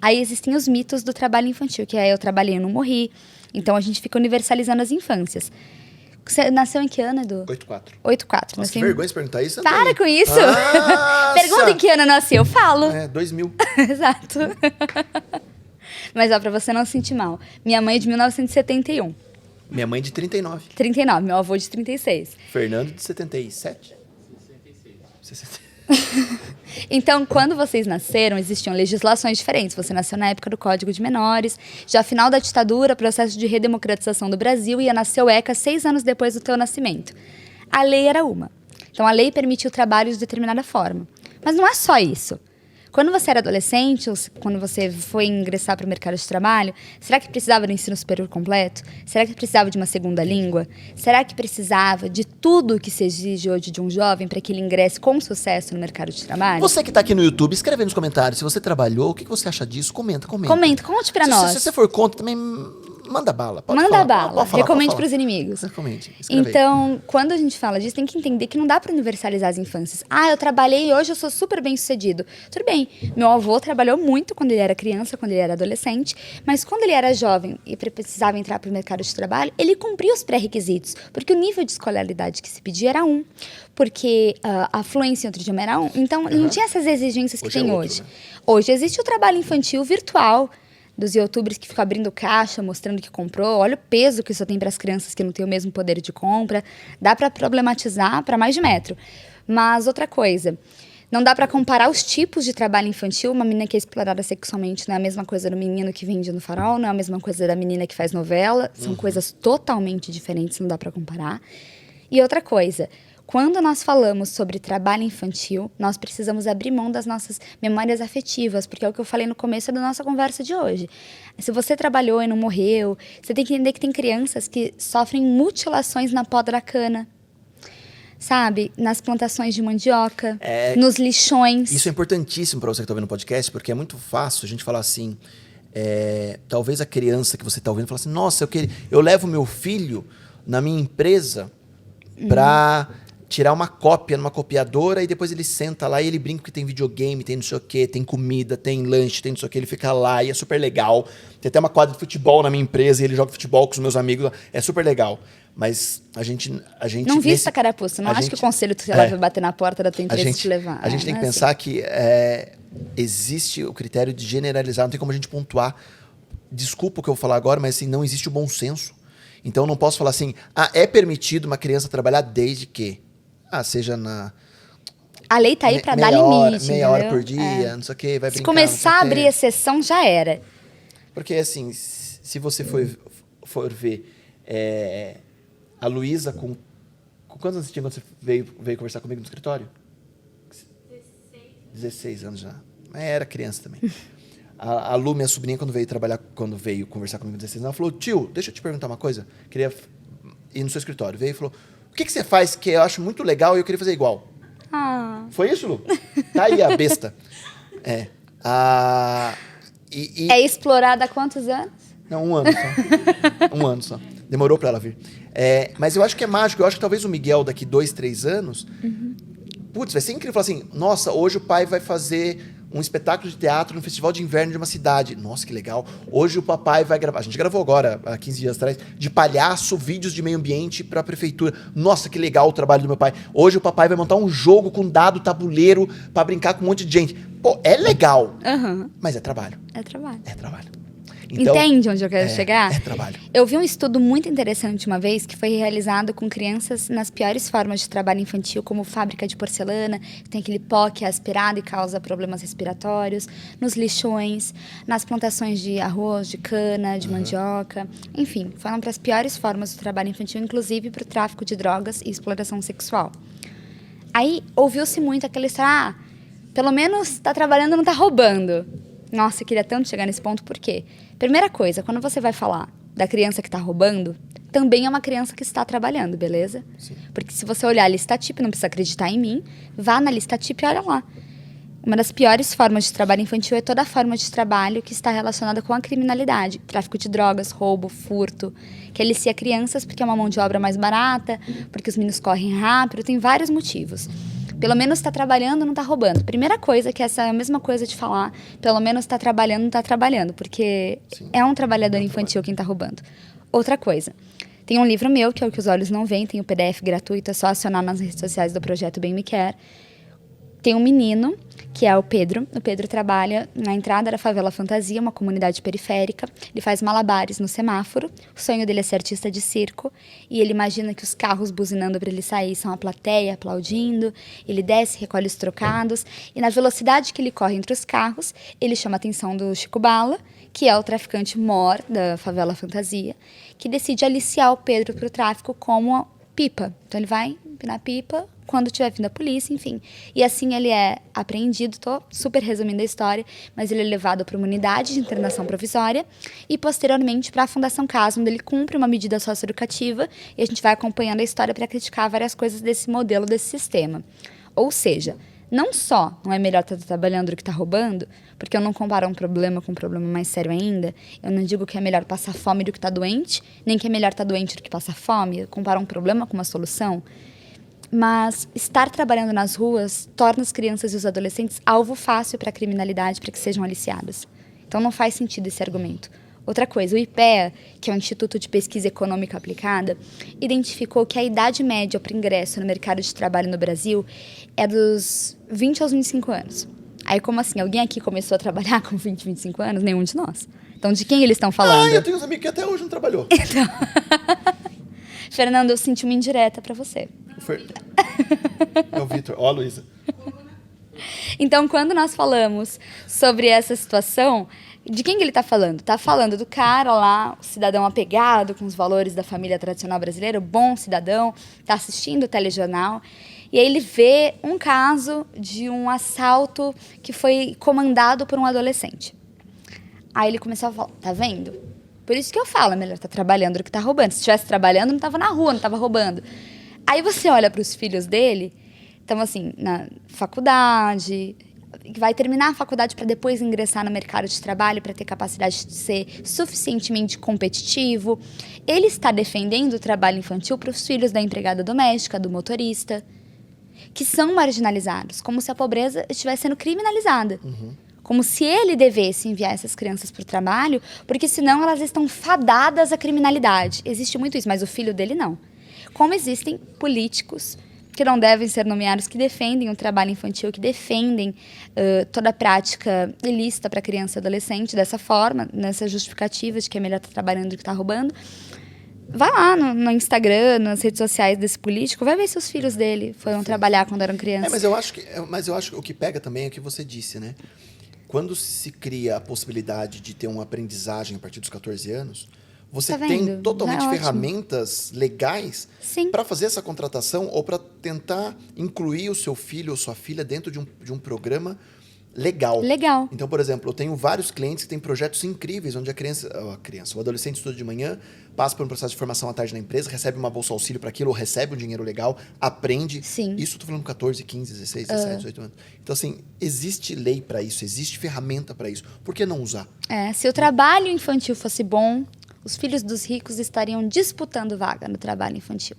Aí existem os mitos do trabalho infantil, que é eu trabalhei e não morri. Então a gente fica universalizando as infâncias. Você nasceu em que ano, Edu? 84. 84. Nossa, que vergonha de perguntar isso. Para com isso! Nossa! Pergunta em que ano eu nasci, eu falo. 2000. Exato. Mas ó, pra você não se sentir mal. Minha mãe é de 1971. Minha mãe de 39. 39, meu avô de 36. Fernando de 77. 66. Então, quando vocês nasceram, existiam legislações diferentes. Você nasceu na época do Código de Menores. Já final da ditadura, processo de redemocratização do Brasil, ia nascer o ECA 6 anos depois do teu nascimento. A lei era uma. Então, a lei permitiu trabalho de determinada forma. Mas não é só isso. Quando você era adolescente, ou quando você foi ingressar para o mercado de trabalho, será que precisava do ensino superior completo? Será que precisava de uma segunda língua? Será que precisava de tudo que se exige hoje de um jovem para que ele ingresse com sucesso no mercado de trabalho? Você que tá aqui no YouTube, escreve aí nos comentários. Se você trabalhou, o que você acha disso? Comenta. Comenta, conte pra nós. Se você for contra, também manda bala. Manda falar, bala. pode falar, Recomende pode pros inimigos. Recomende. Escreve Então, quando a gente fala disso, tem que entender que não dá pra universalizar as infâncias. Ah, eu trabalhei e hoje eu sou super bem sucedido. Tudo bem, meu avô trabalhou muito quando ele era criança, quando ele era adolescente, mas quando ele era jovem e precisava entrar pro mercado de trabalho, ele cumpria os pré-requisitos, porque o nível de escolaridade que se pedia era 1, porque a fluência em outro idioma era 1. Então, não tinha essas exigências que Hoje é tem outro, hoje. né? Hoje existe o trabalho infantil virtual, dos youtubers que ficam abrindo caixa, mostrando que comprou. Olha o peso que isso tem para as crianças que não têm o mesmo poder de compra. Dá para problematizar para mais de metro. Mas outra coisa, não dá para comparar os tipos de trabalho infantil. Uma menina que é explorada sexualmente não é a mesma coisa do menino que vende no farol, não é a mesma coisa da menina que faz novela. São coisas totalmente diferentes, não dá para comparar. E outra coisa, quando nós falamos sobre trabalho infantil, nós precisamos abrir mão das nossas memórias afetivas, porque é o que eu falei no começo da nossa conversa de hoje. Se você trabalhou e não morreu, você tem que entender que tem crianças que sofrem mutilações na poda da cana, sabe? Nas plantações de mandioca, nos lixões. Isso é importantíssimo para você que está ouvindo o podcast, porque é muito fácil a gente falar assim, talvez a criança que você está ouvindo fala assim, nossa, eu levo meu filho na minha empresa para tirar uma cópia numa copiadora e depois ele senta lá e ele brinca que tem videogame, tem não sei o quê, tem comida, tem lanche, tem não sei o quê, ele fica lá e é super legal. Tem até uma quadra de futebol na minha empresa e ele joga futebol com os meus amigos, é super legal. Mas a gente não vista a carapuça, não acho que o conselho tutelar vai bater na porta da tua empresa e te levar. A gente tem que pensar que existe o critério de generalizar, não tem como a gente pontuar. Desculpa o que eu vou falar agora, mas assim, não existe o bom senso. Então, eu não posso falar assim, é permitido uma criança trabalhar desde que? Seja na... A lei tá aí pra dar limite, meia hora por dia, não sei o que, vai brincar. Se começar a abrir exceção, já era. Porque, assim, se você for ver a Luísa com quantos anos você tinha quando você veio conversar comigo no escritório? 16 anos já. Era criança também. A Lu, minha sobrinha, quando veio conversar comigo com 16 anos, ela falou, tio, deixa eu te perguntar uma coisa. Queria ir no seu escritório. Veio e falou, o que você faz que eu acho muito legal e eu queria fazer igual? Foi isso, Lu? Tá aí a besta. É explorada há quantos anos? Não, 1 ano só. 1 ano só. Demorou pra ela vir. Mas eu acho que é mágico. Eu acho que talvez o Miguel, daqui 2, 3 anos... Putz, vai ser incrível. Falar assim, nossa, hoje o pai vai fazer um espetáculo de teatro no festival de inverno de uma cidade. Nossa, que legal. Hoje o papai vai gravar... A gente gravou agora, há 15 dias atrás, de palhaço, vídeos de meio ambiente pra prefeitura. Nossa, que legal o trabalho do meu pai. Hoje o papai vai montar um jogo com dado, tabuleiro, pra brincar com um monte de gente. Pô, é legal. Mas é trabalho. É trabalho. É trabalho. Então, entende onde eu quero chegar? É trabalho. Eu vi um estudo muito interessante uma vez que foi realizado com crianças nas piores formas de trabalho infantil, como fábrica de porcelana, que tem aquele pó que é aspirado e causa problemas respiratórios, nos lixões, nas plantações de arroz, de cana, de mandioca. Enfim, foram para as piores formas do trabalho infantil, inclusive para o tráfico de drogas e exploração sexual. Aí ouviu-se muito aquela história, pelo menos está trabalhando, não está roubando. Nossa, eu queria tanto chegar nesse ponto, por quê? Primeira coisa, quando você vai falar da criança que está roubando, também é uma criança que está trabalhando, beleza? Sim. Porque se você olhar a lista TIP, não precisa acreditar em mim, vá na lista TIP e olha lá. Uma das piores formas de trabalho infantil é toda a forma de trabalho que está relacionada com a criminalidade. Tráfico de drogas, roubo, furto, que alicia crianças porque é uma mão de obra mais barata, porque os meninos correm rápido, tem vários motivos. Pelo menos está trabalhando, não está roubando. Primeira coisa, que essa é a mesma coisa de falar, pelo menos está trabalhando, não está trabalhando, porque é um trabalhador infantil quem está roubando. Outra coisa, tem um livro meu, que é o Que os Olhos Não Veem, tem o PDF gratuito, é só acionar nas redes sociais do Projeto Bem Me Quer. Tem um menino, que é o Pedro. O Pedro trabalha na entrada da Favela Fantasia, uma comunidade periférica. Ele faz malabares no semáforo. O sonho dele é ser artista de circo. E ele imagina que os carros buzinando para ele sair são a plateia aplaudindo. Ele desce, recolhe os trocados. E na velocidade que ele corre entre os carros, ele chama a atenção do Chico Bala, que é o traficante mor da Favela Fantasia, que decide aliciar o Pedro para o tráfico como pipa. Então ele vai empinar pipa quando tiver vindo a polícia, enfim. E assim ele é apreendido, tô super resumindo a história, mas ele é levado para uma unidade de internação provisória e posteriormente para a Fundação Casa, onde ele cumpre uma medida socioeducativa e a gente vai acompanhando a história para criticar várias coisas desse modelo, desse sistema. Ou seja, não só não é melhor estar trabalhando do que estar roubando, porque eu não comparo um problema com um problema mais sério ainda. Eu não digo que é melhor passar fome do que estar doente, nem que é melhor estar doente do que passar fome. Eu comparo um problema com uma solução. Mas estar trabalhando nas ruas torna as crianças e os adolescentes alvo fácil para a criminalidade, para que sejam aliciadas. Então não faz sentido esse argumento. Outra coisa, o IPEA, que é o Instituto de Pesquisa Econômica Aplicada, identificou que a idade média para ingresso no mercado de trabalho no Brasil é dos 20 aos 25 anos. Aí, como assim? Alguém aqui começou a trabalhar com 20, 25 anos? Nenhum de nós. Então, de quem eles estão falando? Eu tenho uns amigos que até hoje não trabalhou. Então... Fernando, eu senti uma indireta para você. É o Vitor. Ó, a Luísa. Então, quando nós falamos sobre essa situação, de quem que ele está falando? Está falando do cara lá, o cidadão apegado com os valores da família tradicional brasileira, o bom cidadão, está assistindo o telejornal, e aí ele vê um caso de um assalto que foi comandado por um adolescente. Aí ele começou a falar, tá vendo? Por isso que eu falo, é melhor estar trabalhando do que estar roubando. Se estivesse trabalhando, não estava na rua, não estava roubando. Aí você olha para os filhos dele, estão assim, na faculdade, vai terminar a faculdade para depois ingressar no mercado de trabalho, para ter capacidade de ser suficientemente competitivo. Ele está defendendo o trabalho infantil para os filhos da empregada doméstica, do motorista, que são marginalizados, como se a pobreza estivesse sendo criminalizada. Como se ele devesse enviar essas crianças para o trabalho, porque senão elas estão fadadas à criminalidade. Existe muito isso, mas o filho dele não. Como existem políticos que não devem ser nomeados, que defendem o trabalho infantil, que defendem toda a prática ilícita para criança e adolescente dessa forma, nessa justificativa de que é melhor estar trabalhando do que estar roubando. Vai lá no Instagram, nas redes sociais desse político, vai ver se os filhos dele foram trabalhar quando eram crianças. Mas eu acho que o que pega também é o que você disse, né? Quando se cria a possibilidade de ter uma aprendizagem a partir dos 14 anos, você tem totalmente ferramentas legais para fazer essa contratação ou para tentar incluir o seu filho ou sua filha dentro de um programa legal. Então, por exemplo, eu tenho vários clientes que têm projetos incríveis, onde o adolescente estuda de manhã, passa por um processo de formação à tarde na empresa, recebe uma bolsa auxílio para aquilo, ou recebe um dinheiro legal, aprende. Sim. Isso eu tô falando 14, 15, 16, 17, 18 anos. Então, assim, existe lei para isso, existe ferramenta para isso. Por que não usar? Se o trabalho infantil fosse bom, os filhos dos ricos estariam disputando vaga no trabalho infantil.